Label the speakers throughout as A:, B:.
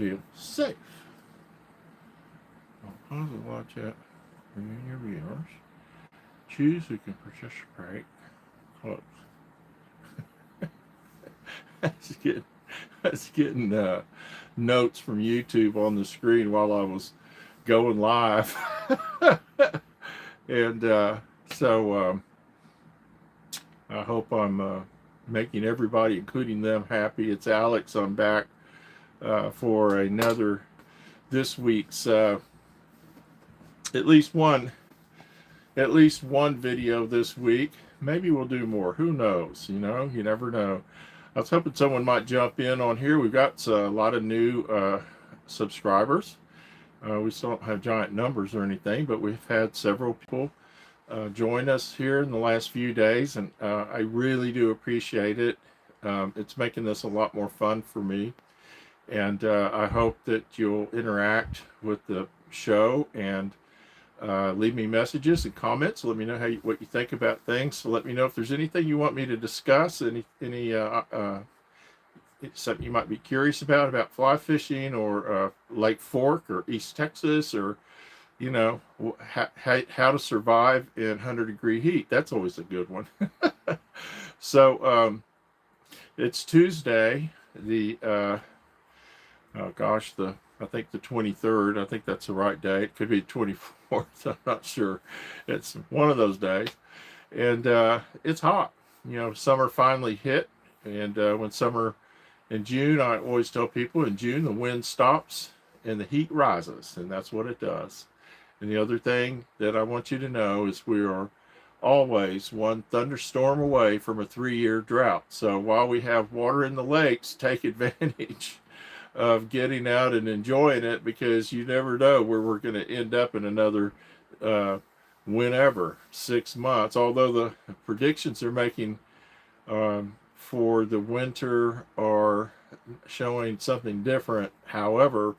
A: feel safe. Pause and watch out for you and your viewers. Choose who can participate. Close. I was getting notes from YouTube on the screen while I was going live. And I hope I'm making everybody, including them, happy. It's Alex. I'm back for another this week's at least one video this week. Maybe we'll do more. Who knows? You never know. I was hoping someone might jump in on here. We've got a lot of new subscribers. We still don't have giant numbers or anything, but we've had several people join us here in the last few days, and I really do appreciate it. It's making this a lot more fun for me, and I hope that you'll interact with the show and leave me messages and comments. Let me know what you think about things. So let me know if there's anything you want me to discuss, any something you might be curious about fly fishing or Lake Fork or East Texas, or how to survive in 100-degree heat. That's always a good one. So it's Tuesday, the I think the 23rd. I think that's the right day. It could be 24th. I'm not sure. It's one of those days, and it's hot. Summer finally hit, and when summer in June, I always tell people in June the wind stops and the heat rises, and that's what it does. And the other thing that I want you to know is we are always one thunderstorm away from a 3-year drought. So while we have water in the lakes, take advantage of getting out and enjoying it, because you never know where we're going to end up in another whenever 6 months. Although the predictions they're making for the winter are showing something different. However,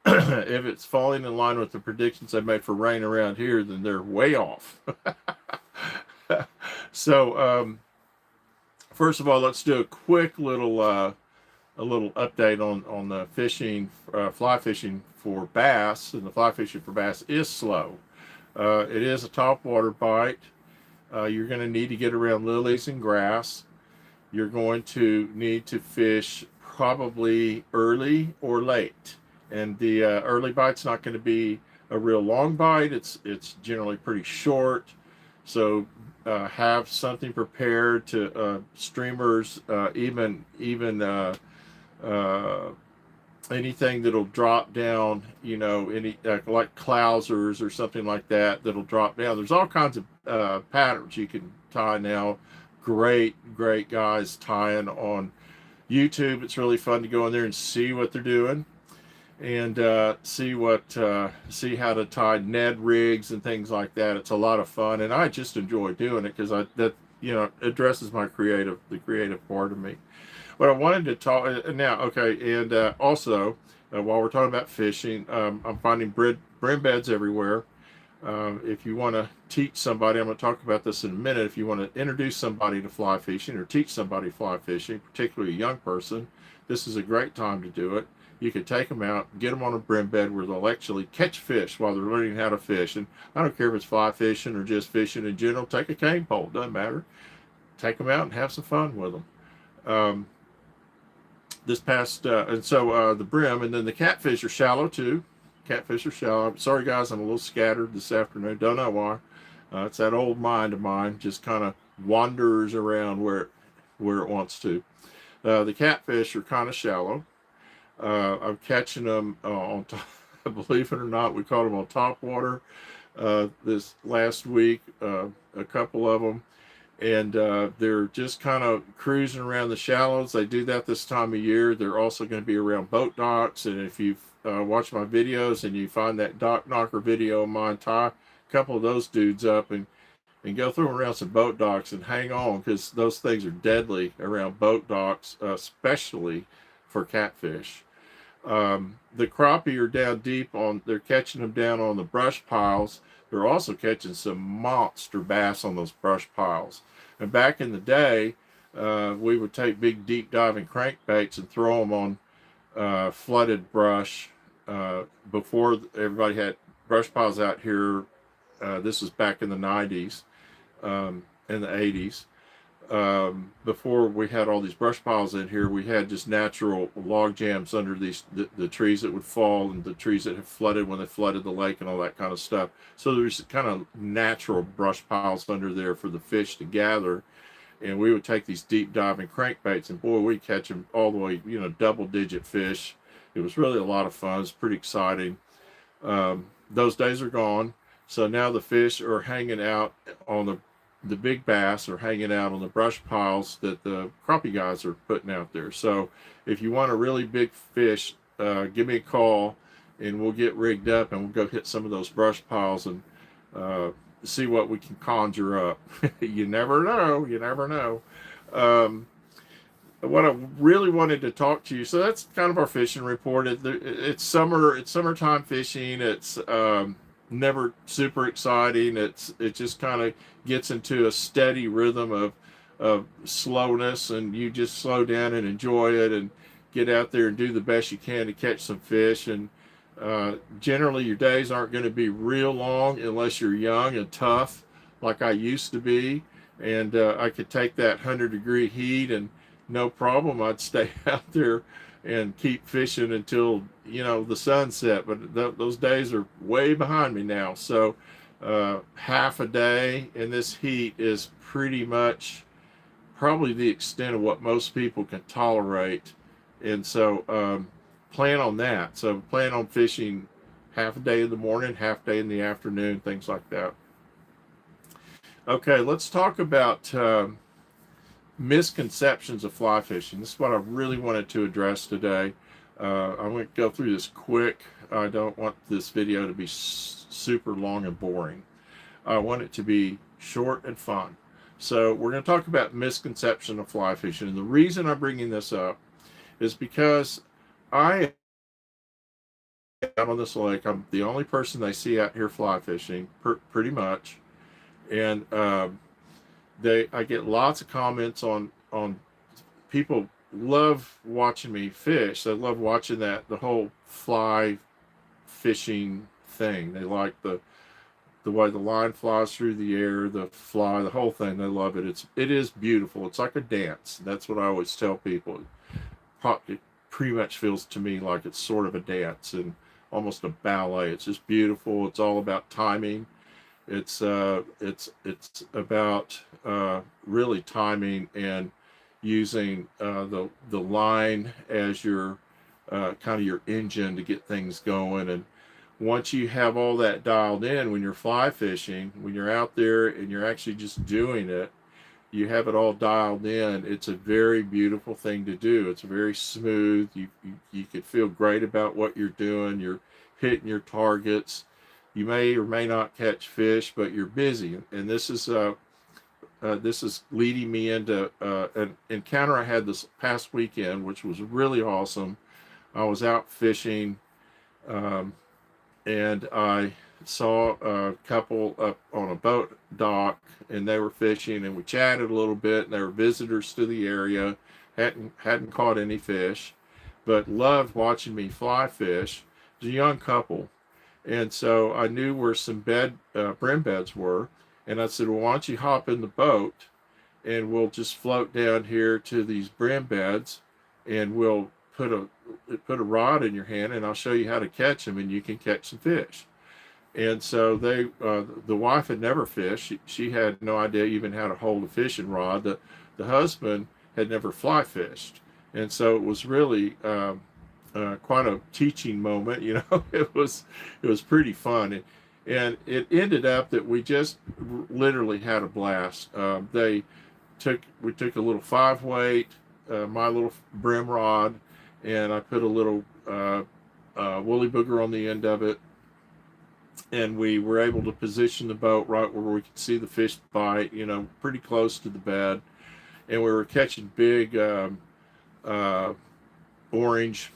A: if it's falling in line with the predictions I made for rain around here, then they're way off. So first of all, let's do a quick little update on the fishing, fly fishing for bass. And the fly fishing for bass is slow. It is a topwater bite. You're going to need to get around lilies and grass. You're going to need to fish probably early or late. And the early bite's not going to be a real long bite. It's generally pretty short. So have something prepared to streamers, even anything that'll drop down, any like clousers or something like that'll drop down. There's all kinds of patterns you can tie now. Great guys tying on YouTube. It's really fun to go in there and see what they're doing, and see how to tie Ned rigs and things like that. It's a lot of fun, and I just enjoy doing it because that addresses the creative part of me. But I wanted to talk now. Okay, and also while we're talking about fishing, I'm finding bream beds everywhere. If you want to teach somebody, I'm going to talk about this in a minute. If you want to introduce somebody to fly fishing or teach somebody fly fishing, particularly a young person, this is a great time to do it. You can take them out, get them on a bream bed where they'll actually catch fish while they're learning how to fish. And I don't care if it's fly fishing or just fishing in general. Take a cane pole, doesn't matter. Take them out and have some fun with them. The bream, and then the catfish are shallow too. Catfish are shallow. Sorry guys, I'm a little scattered this afternoon. Don't know why. It's that old mind of mine, just kind of wanders around where it wants to. The catfish are kind of shallow. I'm catching them on top. Believe it or not, we caught them on top water this last week. A couple of them. And they're just kind of cruising around the shallows. They do that this time of year. They're also going to be around boat docks. And if you've watched my videos and you find that dock knocker video of mine, tie a couple of those dudes up and go through them around some boat docks and hang on, because those things are deadly around boat docks, especially for catfish. The crappie are down deep they're catching them down on the brush piles. They're also catching some monster bass on those brush piles. And back in the day, we would take big deep diving crankbaits and throw them flooded brush. Before everybody had brush piles out here, this was back in the 90s, in the 80s. Before we had all these brush piles in here, we had just natural log jams under the trees that would fall, and the trees that had flooded when they flooded the lake and all that kind of stuff. So there's kind of natural brush piles under there for the fish to gather. And we would take these deep diving crankbaits, and boy, we'd catch them all the way, double-digit fish. It was really a lot of fun. It's pretty exciting. Those days are gone. So now the fish are hanging out on the big bass are hanging out on the brush piles that the crappie guys are putting out there. So if you want a really big fish, give me a call, and we'll get rigged up and we'll go hit some of those brush piles and see what we can conjure up. You never know. You never know. What I really wanted to talk to you, so that's kind of our fishing report. It's summer. It's summertime fishing. It's never super exciting. It just kind of gets into a steady rhythm of slowness, and you just slow down and enjoy it and get out there and do the best you can to catch some fish. And generally your days aren't going to be real long unless you're young and tough like I used to be, and I could take that 100-degree heat and no problem. I'd stay out there and keep fishing until the sunset. But those days are way behind me now. So half a day in this heat is pretty much probably the extent of what most people can tolerate. And so plan on that. So plan on fishing half a day in the morning, half day in the afternoon, things like that. Okay, let's talk about misconceptions of fly fishing. This is what I really wanted to address today. I'm going to go through this quick. I don't want this video to be super long and boring. I want it to be short and fun. So we're going to talk about misconception of fly fishing. And the reason I'm bringing this up is because I am out on this lake. I'm the only person they see out here fly fishing, pretty much. And I get lots of comments on people love watching me fish. They love watching the whole fly fishing thing. They like the way the line flies through the air, the whole thing. They love it. It is beautiful. It's like a dance. That's what I always tell people. It pretty much feels to me like it's sort of a dance and almost a ballet. It's just beautiful. It's all about timing. It's about really timing and using the line as your kind of your engine to get things going. And once you have all that dialed in, when you're fly fishing, when you're out there and you're actually just doing it, you have it all dialed in. It's a very beautiful thing to do. It's very smooth. You could feel great about what you're doing. You're hitting your targets. You may or may not catch fish, but you're busy. And this is leading me into an encounter I had this past weekend, which was really awesome. I was out fishing, and I saw a couple up on a boat dock, and they were fishing, and we chatted a little bit. And they were visitors to the area, hadn't caught any fish, but loved watching me fly fish. It was a young couple. And so I knew where some brim beds were. And I said, well, why don't you hop in the boat and we'll just float down here to these brim beds, and we'll put a rod in your hand, and I'll show you how to catch them, and you can catch some fish. And so the wife had never fished. She had no idea even how to hold a fishing rod. The husband had never fly fished. And so it was really quite a teaching moment. It was pretty fun, and it ended up that we just literally had a blast. We took a little 5-weight, my little brim rod, and I put a little woolly booger on the end of it, and we were able to position the boat right where we could see the fish bite, pretty close to the bed, and we were catching big orange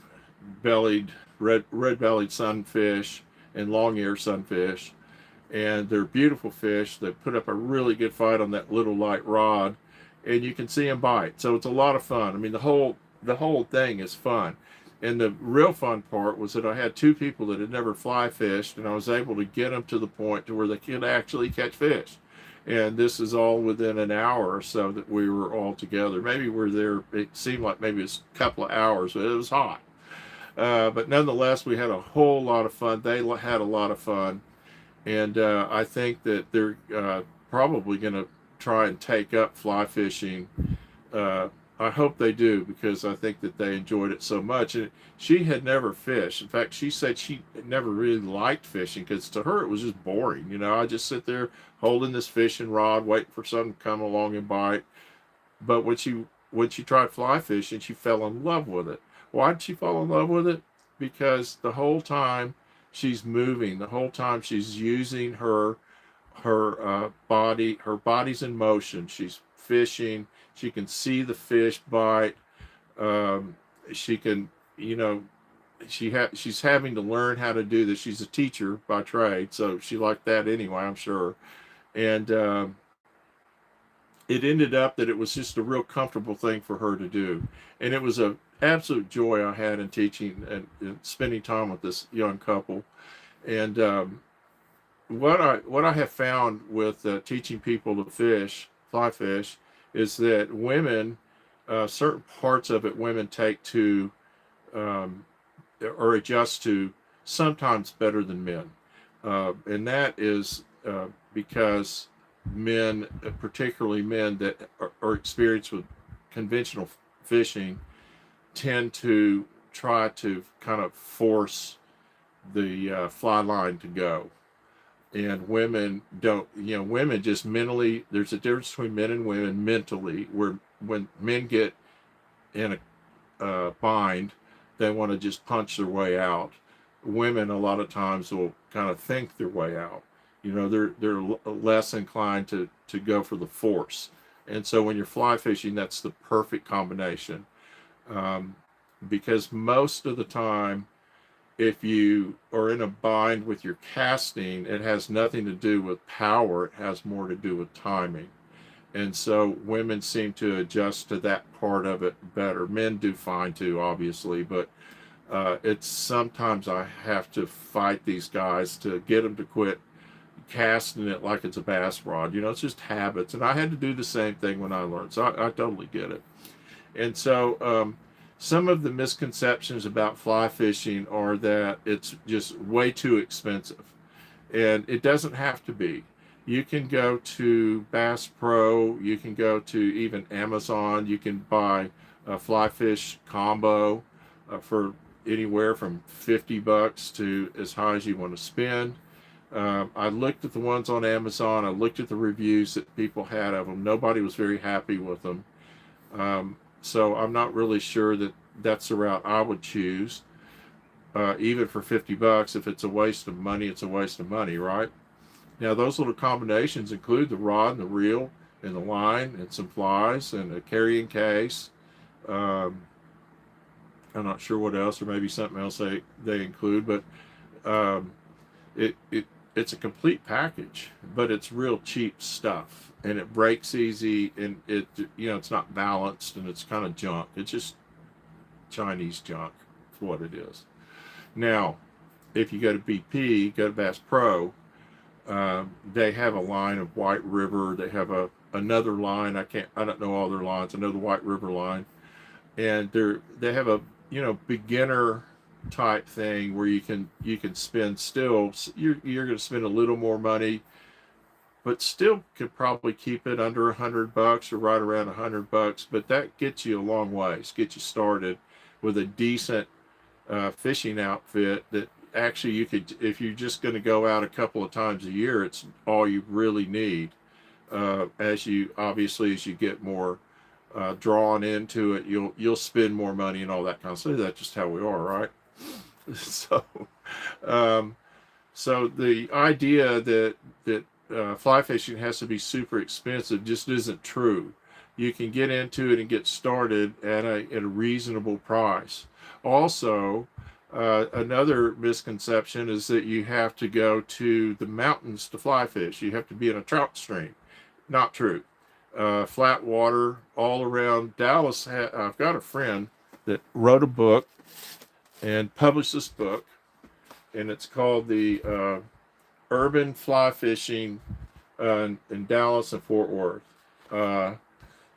A: bellied, red bellied sunfish and long ear sunfish, and they're beautiful fish. They put up a really good fight on that little light rod, and you can see them bite. So it's a lot of fun. I mean, the whole thing is fun. And the real fun part was that I had two people that had never fly fished, and I was able to get them to the point to where they could actually catch fish. And this is all within an hour or so that we were all together. Maybe we're there, it seemed like maybe it's a couple of hours, but it was hot. But nonetheless, we had a whole lot of fun. They had a lot of fun. And I think that they're probably going to try and take up fly fishing. Uh, I hope they do, because I think that they enjoyed it so much. And she had never fished. In fact, she said she never really liked fishing because to her it was just boring. You know, I just sit there holding this fishing rod, waiting for something to come along and bite. But when she tried fly fishing, she fell in love with it. Why did she fall in love with it? Because the whole time she's moving, the whole time she's using her body, her body's in motion. She's fishing. She can see the fish bite. She can, you know, she's having to learn how to do this. She's a teacher by trade, so she liked that anyway, I'm sure. And it ended up that it was just a real comfortable thing for her to do, and it was a absolute joy I had in teaching and spending time with this young couple. And what I have found with teaching people to fish, fly fish, is that women, certain parts of it, women take to um, or adjust to sometimes better than men, and that is because men, particularly men that are experienced with conventional fishing, tend to try to kind of force the fly line to go. And women don't, you know, women just mentally, there's a difference between men and women mentally, where when men get in a bind, they want to just punch their way out. Women a lot of times will kind of think their way out. You know, they're less inclined to go for the force. And so when you're fly fishing, that's the perfect combination. Um, because most of the time, if you are in a bind with your casting, it has nothing to do with power, it has more to do with timing. And so women seem to adjust to that part of it better. Men do fine too, obviously, but it's sometimes I have to fight these guys to get them to quit casting it like it's a bass rod. You know, it's just habits. And I had to do the same thing when I learned. So I totally get it. And so some of the misconceptions about fly fishing are that it's just way too expensive. And it doesn't have to be. You can go to Bass Pro, you can go to even Amazon, you can buy a fly fish combo for anywhere from $50 to as high as you want to spend. I looked at the ones on Amazon, I looked at the reviews that people had of them. Nobody was very happy with them. So I'm not really sure that that's the route I would choose. Even for $50, if it's a waste of money, it's a waste of money, right? Now, those little combinations include the rod and the reel and the line and some flies and a carrying case. Um, I'm not sure what else, or maybe something else they include, but um, it's a complete package, but it's real cheap stuff, and it breaks easy, and it's not balanced, and it's kind of junk. It's just Chinese junk for what it is. Now, if you go to BP, go to Bass Pro, they have a line of White River. They have another line. I don't know all their lines. I know the White River line, and they have a beginner type thing where you can spend still. You're going to spend a little more money, but still could probably keep it under $100 or right around $100. But that gets you a long ways. Get you started with a decent fishing outfit that actually you could, if you're just going to go out a couple of times a year, it's all you really need. As you get more drawn into it, you'll spend more money and all that kind of stuff. That's just how we are, right? So um, so the idea that fly fishing has to be super expensive just isn't true. You can get into it and get started at a reasonable price. Also, another misconception is that you have to go to the mountains to fly fish. You have to be in a trout stream. Not true. Flat water all around Dallas. I've got a friend that wrote a book and published this book, and it's called the Urban Fly Fishing in Dallas and Fort Worth. Uh,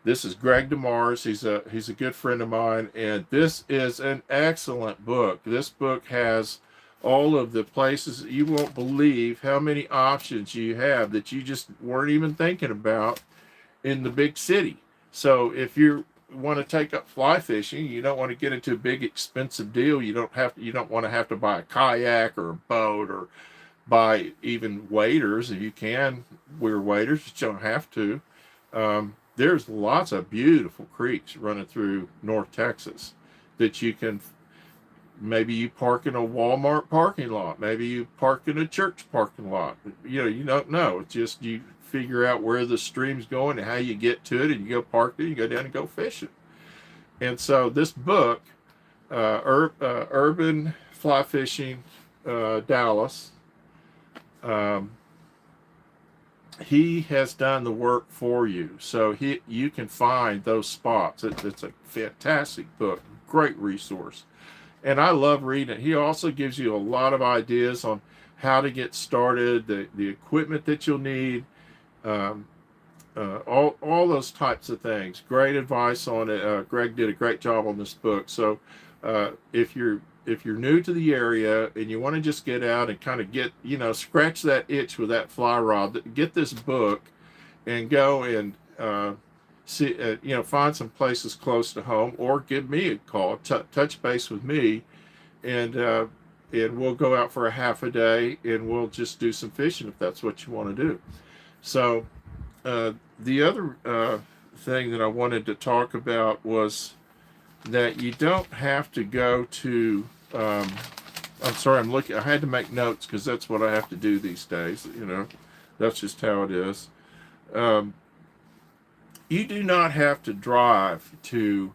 A: this is Greg DeMars. He's a good friend of mine, and this is an excellent book. This book has all of the places you won't believe how many options you have that you just weren't even thinking about in the big city. So if you want to take up fly fishing, you don't want to get into a big expensive deal. You don't want to have to buy a kayak or a boat or buy even waders. If you can wear waders, you don't have to. There's lots of beautiful creeks running through North Texas that you can. Maybe you park in a Walmart parking lot. Maybe you park in a church parking lot. You don't know. It's just you figure out where the stream's going and how you get to it, and you go park there, you go down and go fishing. And so this book, Urban Fly Fishing, Dallas, um, he has done the work for you. So you can find those spots. It's a fantastic book, great resource. And I love reading it. He also gives you a lot of ideas on how to get started, the equipment that you'll need, um, all those types of things. Great advice on it. Greg did a great job on this book. So if you're new to the area and you want to just get out and kind of get scratch that itch with that fly rod, get this book and go and see find some places close to home, or give me a call, touch base with me, and we'll go out for a half a day and we'll just do some fishing if that's what you want to do. So the other thing that I wanted to talk about was that you don't have to go to I'm sorry, I had to make notes because that's what I have to do these days. That's just how it is. You do not have to drive to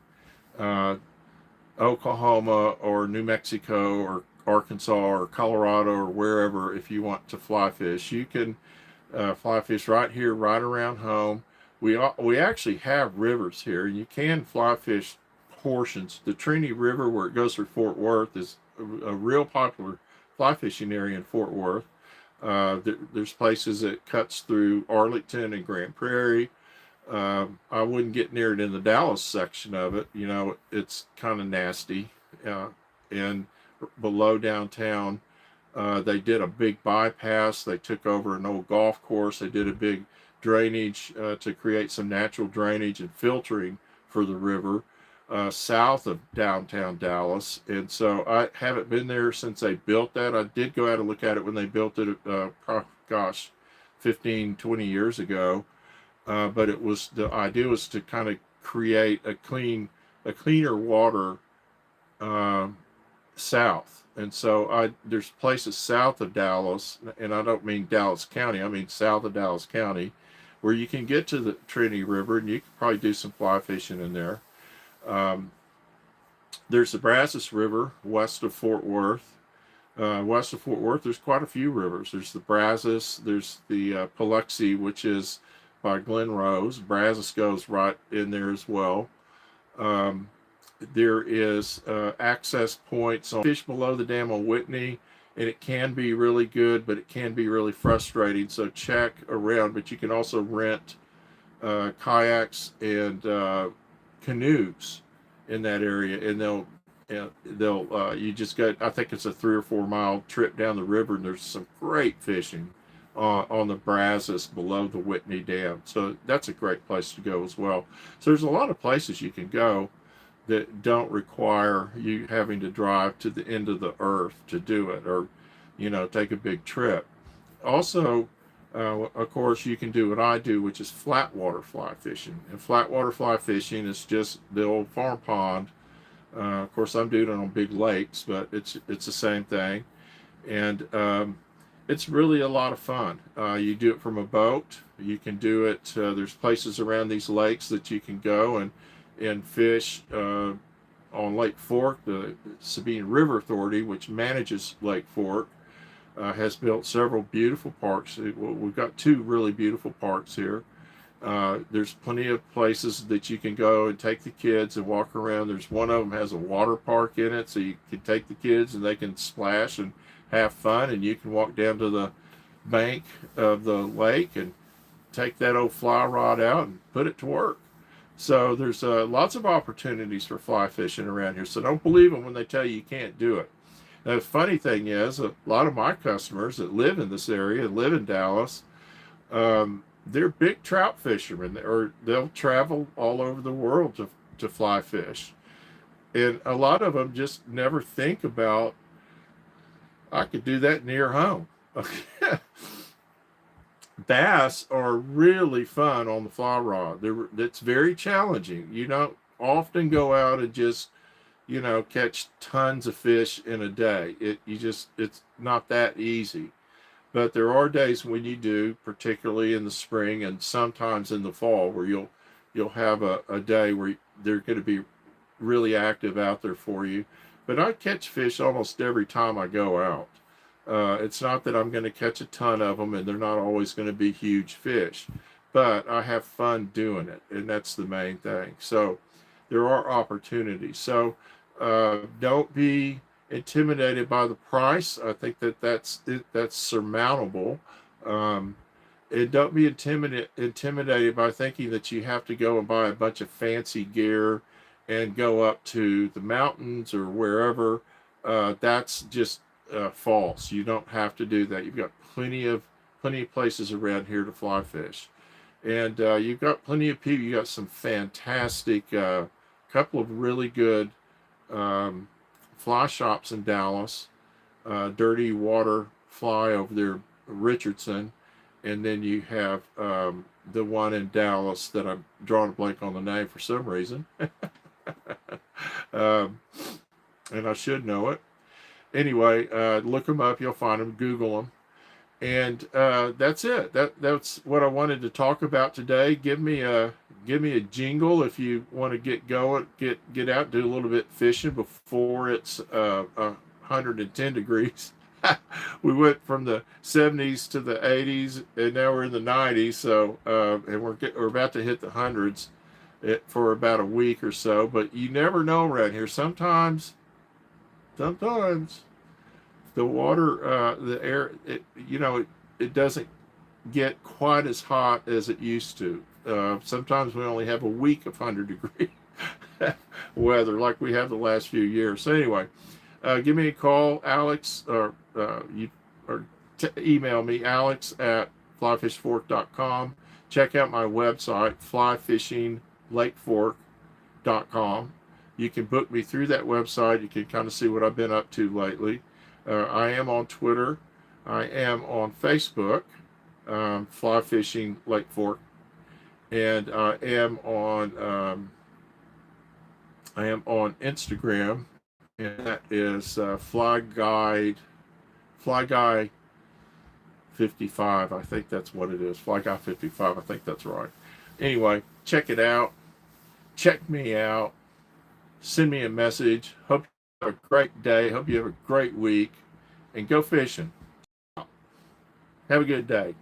A: uh, Oklahoma or New Mexico or Arkansas or Colorado or wherever if you want to fly fish. You can fly fish right here, right around home. We actually have rivers here. You can fly fish portions. The Trinity River, where it goes through Fort Worth, is a real popular fly fishing area in Fort Worth. There's places that cuts through Arlington and Grand Prairie. I wouldn't get near it in the Dallas section of it. It's kind of nasty. And below downtown, they did a big bypass. They took over an old golf course. They did a big drainage to create some natural drainage and filtering for the river south of downtown Dallas. And so I haven't been there since they built that. I did go out and look at it when they built it, 15, 20 years ago. But the idea was to kind of create a cleaner water south. And so there's places south of Dallas, and I don't mean Dallas County, I mean south of Dallas County, where you can get to the Trinity River, and you can probably do some fly fishing in there. There's the Brazos River west of Fort Worth. West of Fort Worth, there's quite a few rivers. There's the Brazos, there's the Paluxy, which is by Glen Rose. Brazos goes right in there as well. There is access points on fish below the dam on Whitney, and it can be really good, but it can be really frustrating. So check around, but you can also rent kayaks and canoes in that area, and they'll you just go. I think it's a 3 or 4 mile trip down the river, and there's some great fishing on the Brazos below the Whitney Dam. So that's a great place to go as well. So there's a lot of places you can go that don't require you having to drive to the end of the earth to do it, or take a big trip. Also, of course, you can do what I do, which is flat water fly fishing. And flat water fly fishing is just the old farm pond. Of course, I'm doing it on big lakes, but it's the same thing. And it's really a lot of fun. You do it from a boat. You can do it. There's places around these lakes that you can go and fish on Lake Fork. The Sabine River Authority, which manages Lake Fork, has built several beautiful parks. We've got 2 really beautiful parks here, There's plenty of places that you can go and take the kids and walk around. There's one of them has a water park in it, so you can take the kids and they can splash and have fun, and you can walk down to the bank of the lake and take that old fly rod out and put it to work. So there's lots of opportunities for fly fishing around here. So don't believe them when they tell you can't do it. Now, the funny thing is, a lot of my customers that live in this area, live in Dallas, they're big trout fishermen, or they'll travel all over the world to fly fish. And a lot of them just never think about, I could do that near home. Bass are really fun on the fly rod. It's very challenging. You don't often go out and just, catch tons of fish in a day. It's not that easy. But there are days when you do, particularly in the spring and sometimes in the fall, where you'll have a day where they're going to be really active out there for you. But I catch fish almost every time I go out. It's not that I'm going to catch a ton of them, and they're not always going to be huge fish, but I have fun doing it, and that's the main thing. So there are opportunities. So don't be intimidated by the price. I think that's surmountable. And don't be intimidated by thinking that you have to go and buy a bunch of fancy gear and go up to the mountains or wherever. That's just false. You don't have to do that. You've got plenty of places around here to fly fish, and you've got plenty of people. You got some fantastic, couple of really good fly shops in Dallas. Dirty Water Fly over there, Richardson, and then you have the one in Dallas that I'm drawing a blank on the name for some reason. And I should know it. Anyway, look them up. You'll find them. Google them. And that's it. That's what I wanted to talk about today. Give me a jingle if you want to get going, get out, do a little bit fishing before it's 110 degrees. We went from the 70s to the 80s, and now we're in the 90s. So and we're about to hit the hundreds for about a week or so. But you never know around here. Sometimes the water, the air, it doesn't get quite as hot as it used to. Sometimes we only have a week of 100-degree weather like we have the last few years. So anyway, give me a call, Alex, or email me, alex@flyfishfork.com. Check out my website, flyfishinglakeffork.com. You can book me through that website. You can kind of see what I've been up to lately. I am on Twitter. I am on Facebook, Fly Fishing Lake Fork, and I am on Instagram, and that is Fly Guy 55. I think that's what it is. Fly Guy 55. I think that's right. Anyway, check it out. Check me out. Send me a message. Hope you have a great day. Hope you have a great week. And go fishing. Have a good day.